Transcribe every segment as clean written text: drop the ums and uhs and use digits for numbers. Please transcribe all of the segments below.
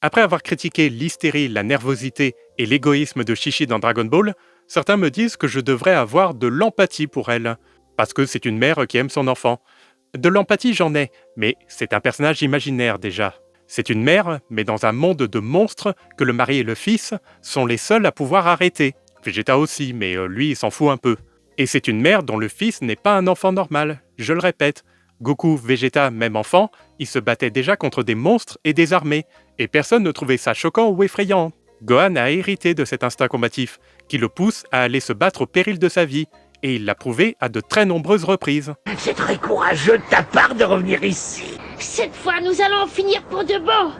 Après avoir critiqué l'hystérie, la nervosité et l'égoïsme de Chi-Chi dans Dragon Ball, certains me disent que je devrais avoir de l'empathie pour elle, parce que c'est une mère qui aime son enfant. De l'empathie j'en ai, mais c'est un personnage imaginaire déjà. C'est une mère, mais dans un monde de monstres que le mari et le fils sont les seuls à pouvoir arrêter. Vegeta aussi, mais lui il s'en fout un peu. Et c'est une mère dont le fils n'est pas un enfant normal, je le répète. Goku, Vegeta, même enfant, ils se battaient déjà contre des monstres et des armées, et personne ne trouvait ça choquant ou effrayant. Gohan a hérité de cet instinct combatif, qui le pousse à aller se battre au péril de sa vie, et il l'a prouvé à de très nombreuses reprises. C'est très courageux de ta part de revenir ici. Cette fois, nous allons en finir pour de bon.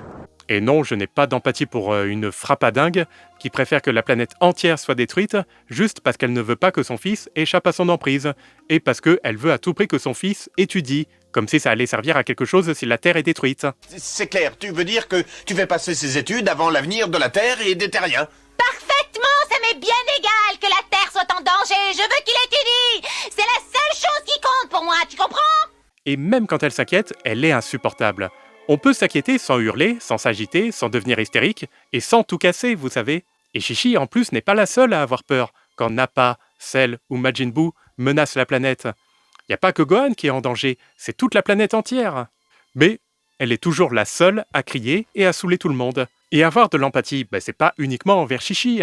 Et non, je n'ai pas d'empathie pour une frappadingue qui préfère que la planète entière soit détruite juste parce qu'elle ne veut pas que son fils échappe à son emprise, et parce qu'elle veut à tout prix que son fils étudie, comme si ça allait servir à quelque chose si la Terre est détruite. C'est clair, tu veux dire que tu fais passer ces études avant l'avenir de la Terre et des Terriens? Parfaitement, ça m'est bien égal que la Terre soit en danger, je veux qu'il étudie. C'est la seule chose qui compte pour moi, tu comprends? Et même quand elle s'inquiète, elle est insupportable. On peut s'inquiéter sans hurler, sans s'agiter, sans devenir hystérique, et sans tout casser, vous savez. Et Chi-Chi, en plus, n'est pas la seule à avoir peur quand Nappa, Cell ou Majin Buu menacent la planète. Il n'y a pas que Gohan qui est en danger, c'est toute la planète entière. Mais elle est toujours la seule à crier et à saouler tout le monde. Et avoir de l'empathie, c'est pas uniquement envers Chi-Chi,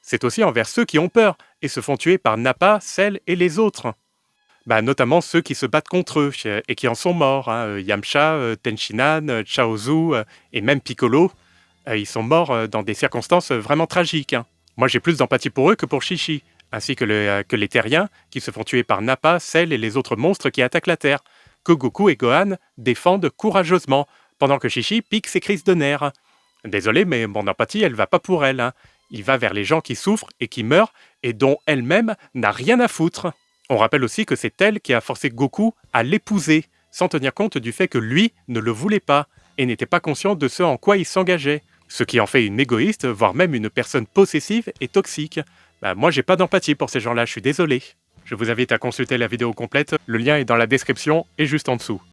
c'est aussi envers ceux qui ont peur et se font tuer par Nappa, Cell et les autres. Notamment ceux qui se battent contre eux et qui en sont morts. Yamcha, Tenshinhan, Chaozu et même Piccolo, ils sont morts dans des circonstances vraiment tragiques. Moi j'ai plus d'empathie pour eux que pour Chi-Chi, ainsi que les Terriens qui se font tuer par Nappa, Cell et les autres monstres qui attaquent la Terre, que Goku et Gohan défendent courageusement, pendant que Chi-Chi pique ses crises de nerfs. Désolé, mais mon empathie elle va pas pour elle. Il va vers les gens qui souffrent et qui meurent et dont elle-même n'a rien à foutre. On rappelle aussi que c'est elle qui a forcé Goku à l'épouser, sans tenir compte du fait que lui ne le voulait pas, et n'était pas conscient de ce en quoi il s'engageait. Ce qui en fait une égoïste, voire même une personne possessive et toxique. Moi j'ai pas d'empathie pour ces gens-là, je suis désolé. Je vous invite à consulter la vidéo complète, le lien est dans la description et juste en dessous.